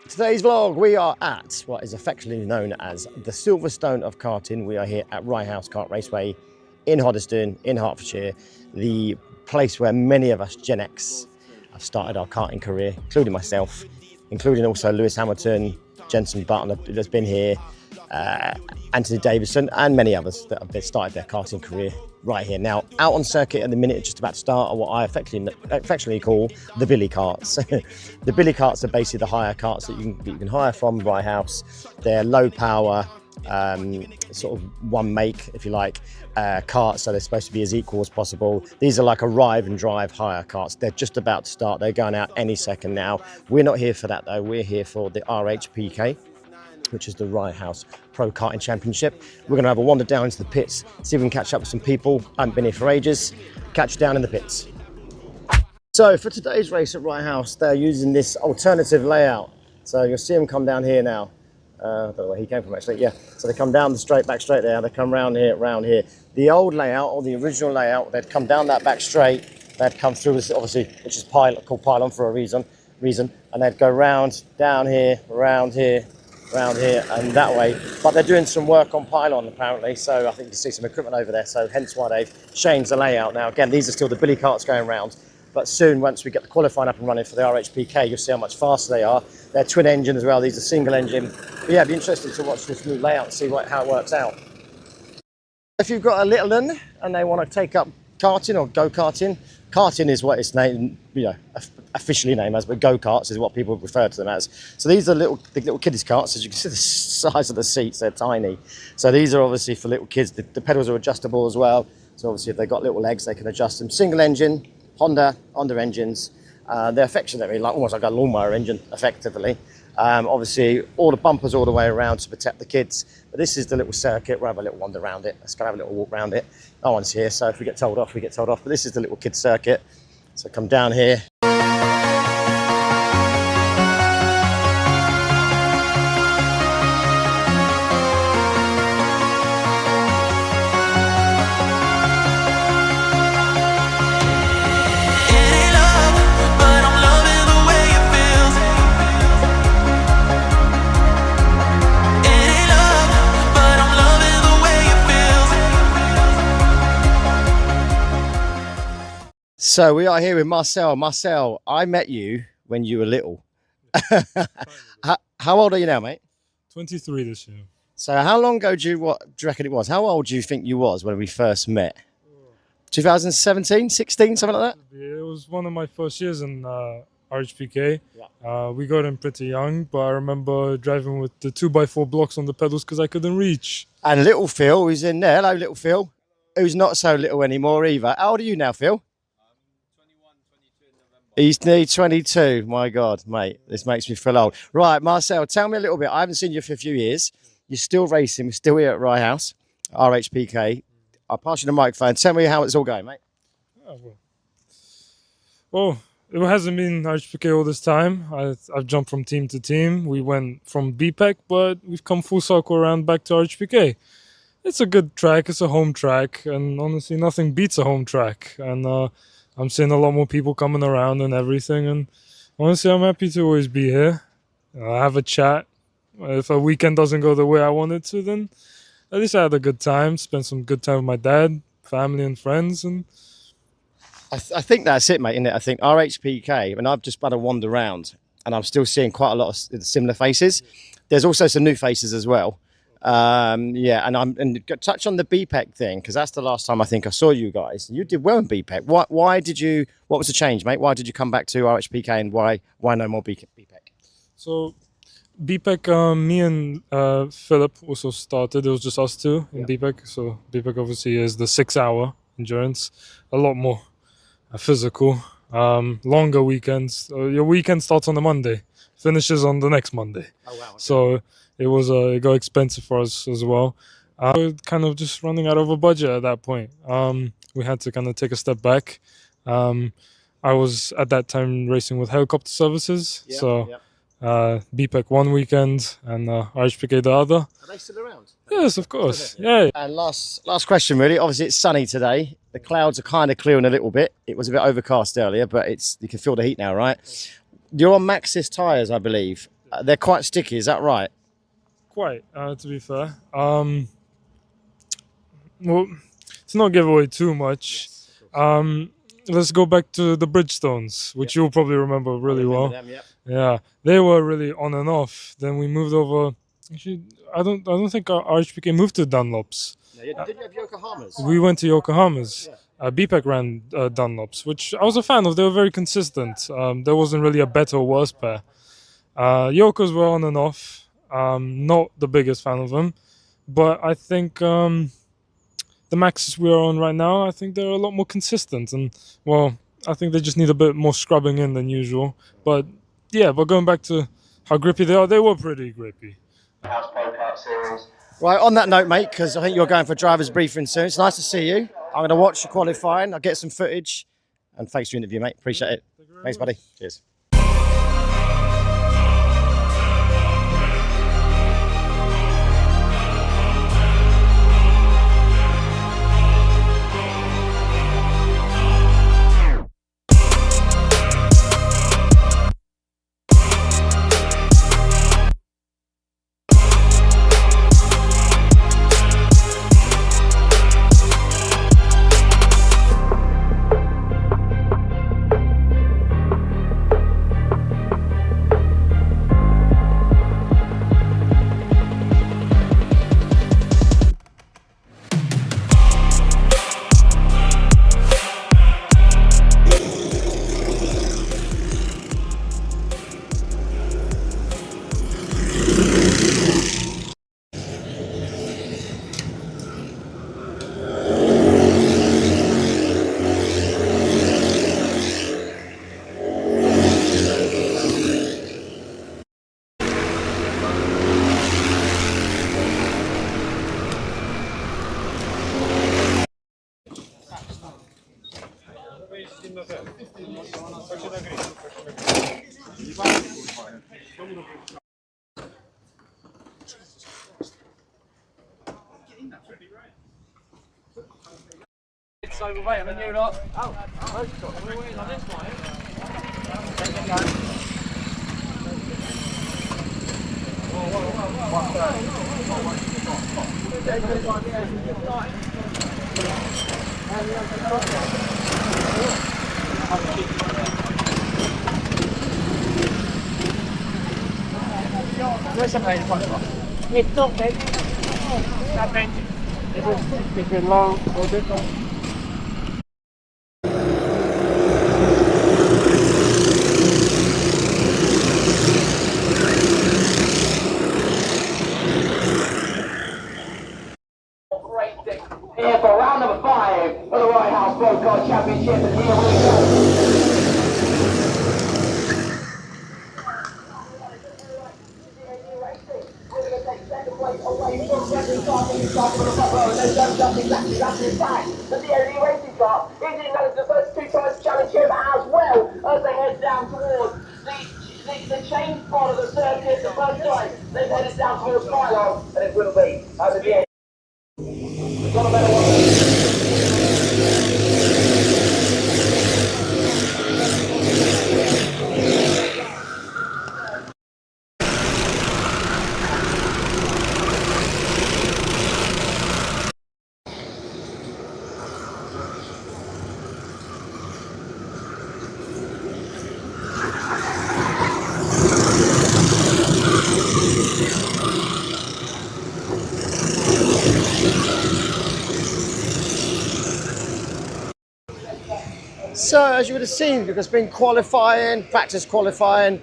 Today's vlog, we are at what is affectionately known as the Silverstone of karting. We are here at Rye House Kartraceway in Hoddesdon, in Hertfordshire, the place where many of us Gen X have started our karting career, including myself, including also Lewis Hamilton, Jenson Button that's been here, Anthony Davidson, and many others that have started their karting career right here. Now, out on circuit at the minute, just about to start, are what I affectionately call the billy carts. The billy carts are basically the hire carts that you can hire from Rye House. They're low power, sort of one make, if you like, carts, so they're supposed to be as equal as possible. These are like arrive and drive hire carts. They're just about to start. They're going out any second now. We're not here for that though. We're here for the RHPK, which is the Rye House Pro Karting Championship. We're going to have a wander down into the pits, see if we can catch up with some people. I haven't been here for ages. Catch you down in the pits. So for today's race at Rye House, they're using this alternative layout. So you'll see them come down here now. I don't know where he came from actually, yeah. So they come down the back straight there, they come round here. The old layout, or the original layout, they'd come down that back straight, they'd come through this, obviously, which is called pylon for a reason, and they'd go round, down here, round here, and that way. But they're doing some work on pylon apparently, so I think you can see some equipment over there, so hence why they've changed the layout. Now again, these are still the billy carts going round, but soon, once we get the qualifying up and running for the RHPK, you'll see how much faster they are. They're twin engine as well, these are single engine. But yeah, it'd be interesting to watch this new layout and see how it works out. If you've got a little one and they want to take up karting or go-karting, karting is what it's named, officially named as, but go-karts is what people refer to them as. So these are the little kiddies carts. As you can see, the size of the seats, they're tiny. So these are obviously for little kids. The pedals are adjustable as well. So obviously if they've got little legs, they can adjust them. Single engine, Honda engines. They're affectionately almost like a lawnmower engine, effectively. Obviously, all the bumpers all the way around to protect the kids. But this is the little circuit. We'll have a little wander around it. Let's go have a little walk around it. No one's here, so if we get told off, we get told off. But this is the little kids circuit. So come down here. So we are here with Marcel. Marcel, I met you when you were little. How old are you now, mate? 23 this year. So how long ago do you reckon it was? How old do you think you was when we first met? 2017, 16, something like that? It was one of my first years in RHPK. Yeah. We got in pretty young, but I remember driving with the 2x4 blocks on the pedals because I couldn't reach. And little Phil, who's in there. Hello, little Phil, who's not so little anymore either. How old are you now, Phil? He's nearly 22. My God, mate, this makes me feel old. Right, Marcel, tell me a little bit. I haven't seen you for a few years. You're still racing. We're still here at Rye House, RHPK. I'll pass you the microphone. Tell me how it's all going, mate. Well, it hasn't been RHPK all this time. I've jumped from team to team. We went from BPEC, but we've come full circle around back to RHPK. It's a good track. It's a home track. And honestly, nothing beats a home track. And I'm seeing a lot more people coming around and everything, and honestly, I'm happy to always be here. Have a chat. If a weekend doesn't go the way I want it to, then at least I had a good time. Spent some good time with my dad, family, and friends. And I think that's it, mate, isn't it? I think RHPK, and I've just had a wander around, and I'm still seeing quite a lot of similar faces. There's also some new faces as well. Yeah, and touch on the BPEC thing, because that's the last time I think I saw you guys. You did well in BPEC. What was the change, mate? Why did you come back to RHPK, and why no more BPEC? So BPEC, me and Philip also started. It was just us two in BPEC. So BPEC obviously is the 6-hour endurance, a lot more physical, longer weekends. Your weekend starts on a Monday, finishes on the next Monday. Oh wow! Okay. So it got expensive for us as well. We're kind of just running out of a budget at that point. We had to kind of take a step back. I was at that time racing with helicopter services, BPEC one weekend and RHPK the other. Are they still around? Yes, of course. Yeah. And last question, really. Obviously, it's sunny today. The clouds are kind of clearing a little bit. It was a bit overcast earlier, but you can feel the heat now, right? You're on Maxxis tyres, I believe. They're quite sticky, is that right? Quite, to be fair. Well, let's not give away too much. Let's go back to the Bridgestones, which you'll probably remember really well. Them, yep. Yeah, they were really on and off. Then we moved over. Actually, I don't think our RHPK moved to Dunlops. Yeah, did you have Yokohamas? We went to Yokohama's. Yeah. BPEC ran Dunlops, which I was a fan of. They were very consistent. There wasn't really a better or worse pair. Yokos were on and off. Not the biggest fan of them, but I think the Maxes we're on right now, I think they're a lot more consistent, and well, I think they just need a bit more scrubbing in than usual. But yeah, but going back to how grippy they were pretty grippy. Right, on that note, mate, because I think you're going for a driver's briefing soon. It's nice to see you. I'm going to watch the qualifying. I'll get some footage. And thanks for your interview, mate. Appreciate it. Thanks, buddy. Cheers. It's overweight, and then you're not. We're waiting on this one. It's not big. That bench. It's been long or different. Here for round number 5 of the Rye House RHPK Championship, and here we go. The DLE racing car is in the first 2 times championship as well as they head down towards the change part of the circuit. The first time they've headed down towards Milo, and it will be over the end. Got a better one. So, as you would have seen, because it's been qualifying, practice qualifying,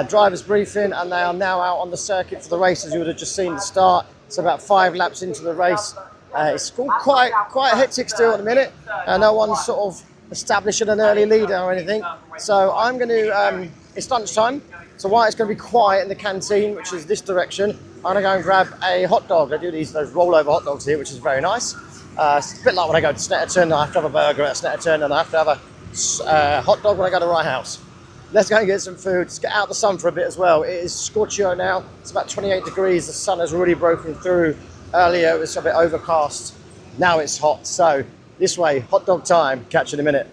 driver's briefing, and they are now out on the circuit for the race, as you would have just seen the start. It's about 5 laps into the race. It's quite hectic still at the minute. No one's sort of establishing an early leader or anything. So I'm going to, it's lunchtime, so while it's going to be quiet in the canteen, which is this direction, I'm going to go and grab a hot dog. I do those rollover hot dogs here, which is very nice. It's a bit like when I go to Snetterton, I have to have a burger at Snetterton, and I have to have a hot dog when I go to Rye House. Let's go and get some food. Let's get out of the sun for a bit as well. It is scorchio now. It's about 28 degrees. The sun has really broken through. Earlier it was a bit overcast. Now it's hot. So this way, hot dog time. Catch you in a minute.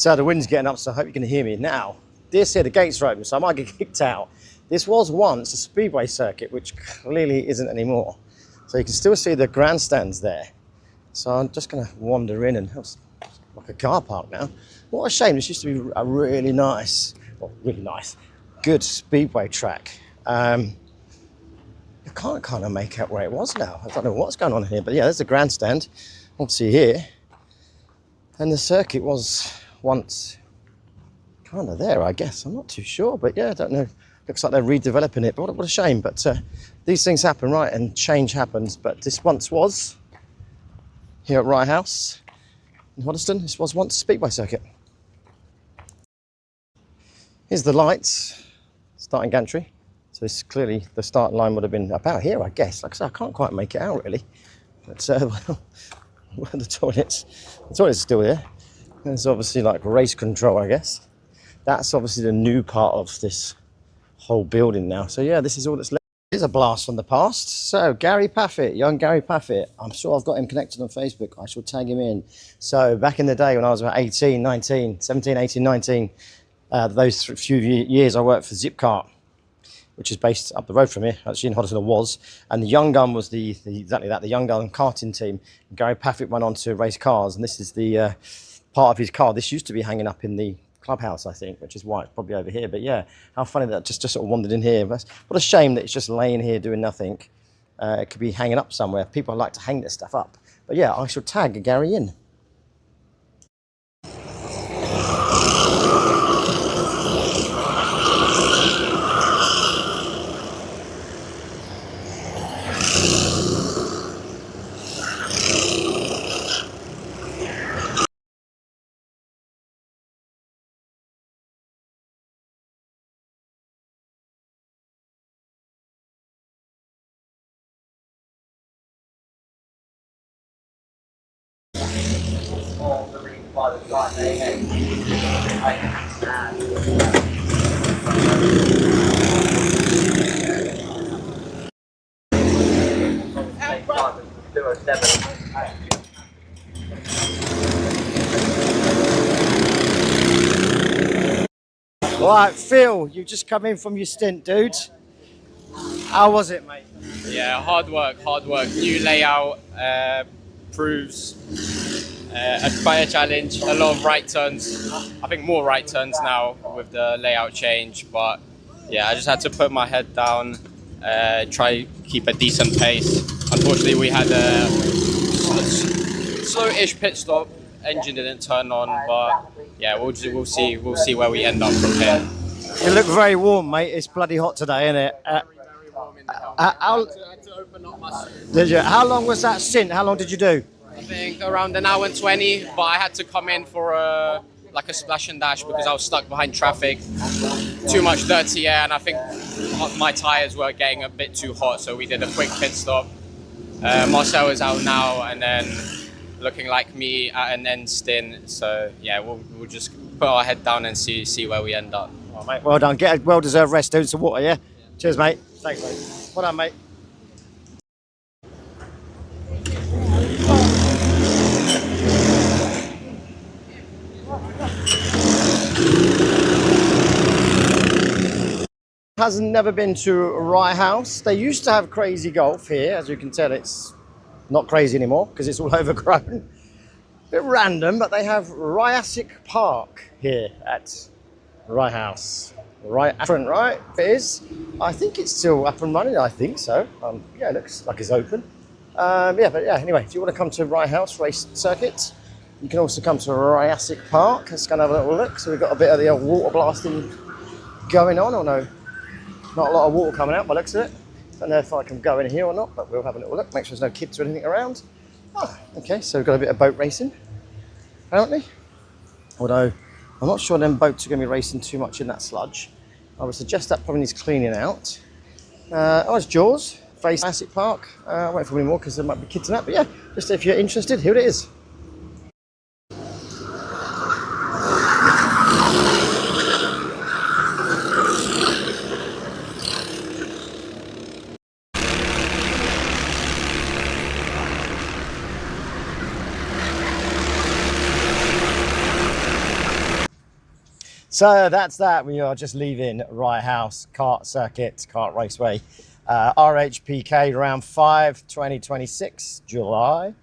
So the wind's getting up, so I hope you can hear me. Now, this here, the gates are open, so I might get kicked out. This was once a speedway circuit, which clearly isn't anymore. So you can still see the grandstands there. So I'm just going to wander in, and it's like a car park now. What a shame, this used to be a really nice, good speedway track. I can't kind of make out where it was now. I don't know what's going on here, but yeah, there's the grandstand, obviously here. And the circuit was once kind of there, I guess. I'm not too sure, but yeah, I don't know. Looks like they're redeveloping it, but what a shame. But these things happen, right? And change happens. But this once was, here at Rye House in Hoddesdon, this was once a speedway circuit. Here's the lights, starting gantry. So it's clearly the start line would have been about here, I guess. Like I said, I can't quite make it out really. But well, the toilet's still there. There's obviously like race control, I guess. That's obviously the new part of this whole building now. So yeah, this is all that's left. Here's a blast from the past. So Gary Paffett, young Gary Paffett. I'm sure I've got him connected on Facebook. I shall tag him in. So back in the day when I was about 17, 18, 19, those few years I worked for Zipcart, which is based up the road from here, actually in Hoddesdon was. And the Young Gun was exactly that, the Young Gun karting team. And Gary Paffett went on to race cars, and this is the part of his car. This used to be hanging up in the clubhouse, I think, which is why it's probably over here. But yeah, how funny that just sort of wandered in here. What a shame that it's just laying here doing nothing. It could be hanging up somewhere. People like to hang this stuff up. But yeah, I shall tag Gary in. By the start day, Right, Phil, you've just come in from your stint, dude. How was it, mate? Yeah, hard work. New layout proves quite a challenge. A lot of right turns. I think more right turns now with the layout change. But yeah, I just had to put my head down, try keep a decent pace. Unfortunately, we had a slow-ish pit stop. Engine didn't turn on, but yeah, we'll see where we end up from here. You look very warm, mate. It's bloody hot today, isn't it? How long was that stint? How long did you do? I think around an hour and 20, but I had to come in for a splash and dash because I was stuck behind traffic. Too much dirty air, and I think my tyres were getting a bit too hot, so we did a quick pit stop. Marcel is out now, and then looking like me at an end stint. So yeah, we'll just put our head down and see where we end up. Oh, mate, well done. Get a well-deserved rest, dude. Some water, yeah? Cheers, mate. Thanks, mate. Well done, mate. Hasn't never been to Rye House. They used to have crazy golf here. As you can tell, it's not crazy anymore because it's all overgrown. Bit random, but they have Rye House Park here at Rye House. Right, right? It is. I think it's still up and running. I think so. Yeah, it looks like it's open. Anyway, if you want to come to Rye House Race Circuit, you can also come to Rye House Park. Let's go and have a little look. So we've got a bit of the old water blasting going on, or no? Not a lot of water coming out by the looks of it. Don't know if I can go in here or not, but we'll have a little look. Make sure there's no kids or anything around. Okay, so we've got a bit of boat racing, apparently. Although, I'm not sure them boats are going to be racing too much in that sludge. I would suggest that probably needs cleaning out. It's Jaws, Face Classic Park. I won't film any more because there might be kids in that, but yeah, just if you're interested, here it is. So that's that. We are just leaving Rye House Kart Raceway, RHPK Round 5, 2026, July.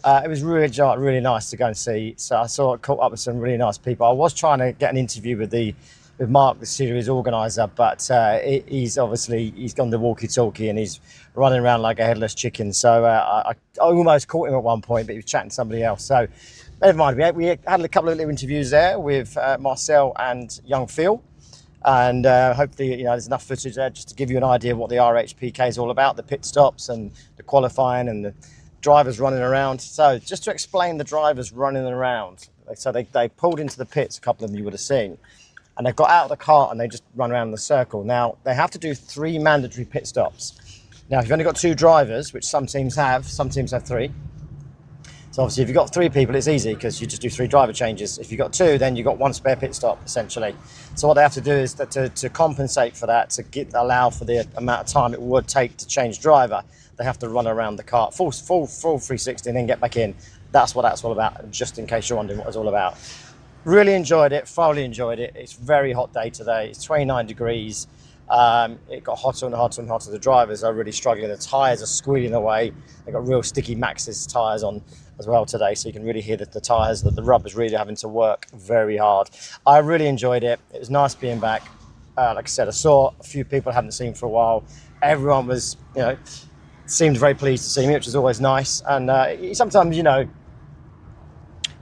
It was really nice to go and see. So I caught up with some really nice people. I was trying to get an interview with Mark, the series organizer, but he's gone the walkie-talkie and he's running around like a headless chicken. So I almost caught him at one point, but he was chatting to somebody else. So never mind. We had a couple of little interviews there with Marcel and young Phil. And hopefully, there's enough footage there just to give you an idea of what the RHPK is all about, the pit stops and the qualifying and the drivers running around. So just to explain the drivers running around. So they pulled into the pits, a couple of them you would have seen, and they got out of the cart and they just run around in the circle. Now, they have to do 3 mandatory pit stops. Now, if you've only got 2 drivers, which some teams have 3. So obviously, if you've got 3 people, it's easy because you just do 3 driver changes. If you've got 2, then you've got 1 spare pit stop, essentially. So what they have to do is that to compensate for that, allow for the amount of time it would take to change driver, they have to run around the kart full 360 and then get back in. That's what that's all about, just in case you're wondering what it's all about. Really enjoyed it, thoroughly enjoyed it. It's a very hot day today. It's 29 degrees. It got hotter and hotter and hotter. The drivers are really struggling. The tyres are squealing away. They've got real sticky Maxxis tyres on as well today, so you can really hear that the tyres, that the rubber's really having to work very hard. I really enjoyed it. It was nice being back. Like I said, I saw a few people I haven't seen for a while. Everyone was, seemed very pleased to see me, which is always nice. And sometimes,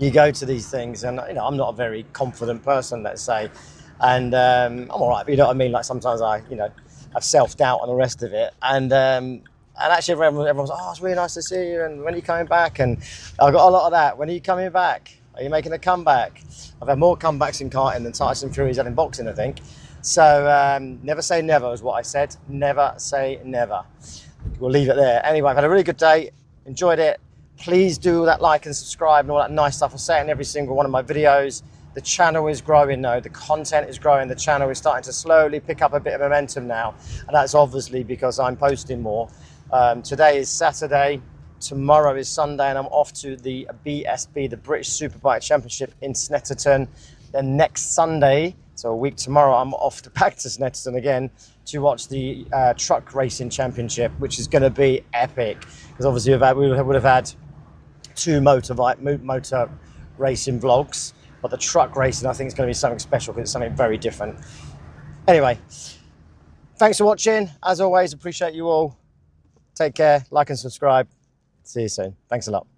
you go to these things and, I'm not a very confident person, let's say. And I'm all right, but you know what I mean? Like sometimes I, have self-doubt and the rest of it. And actually everyone's, oh, it's really nice to see you. And when are you coming back? And I got a lot of that. When are you coming back? Are you making a comeback? I've had more comebacks in karting than Tyson Fury's had in boxing, I think. So never say never is what I said. Never say never. We'll leave it there. Anyway, I've had a really good day. Enjoyed it. Please do that like and subscribe and all that nice stuff I say in every single one of my videos. The channel is growing now. The content is growing. The channel is starting to slowly pick up a bit of momentum now. And that's obviously because I'm posting more. Today is Saturday. Tomorrow is Sunday and I'm off to the BSB, the British Superbike Championship in Snetterton. Then next Sunday, so a week tomorrow, I'm off back to Snetterton again to watch the Truck Racing Championship, which is going to be epic. Because obviously we would have had 2 motor racing vlogs, but the truck racing I think is going to be something special because it's something very different. Anyway, thanks for watching. As always, appreciate you all. Take care, like and subscribe. See you soon. Thanks a lot.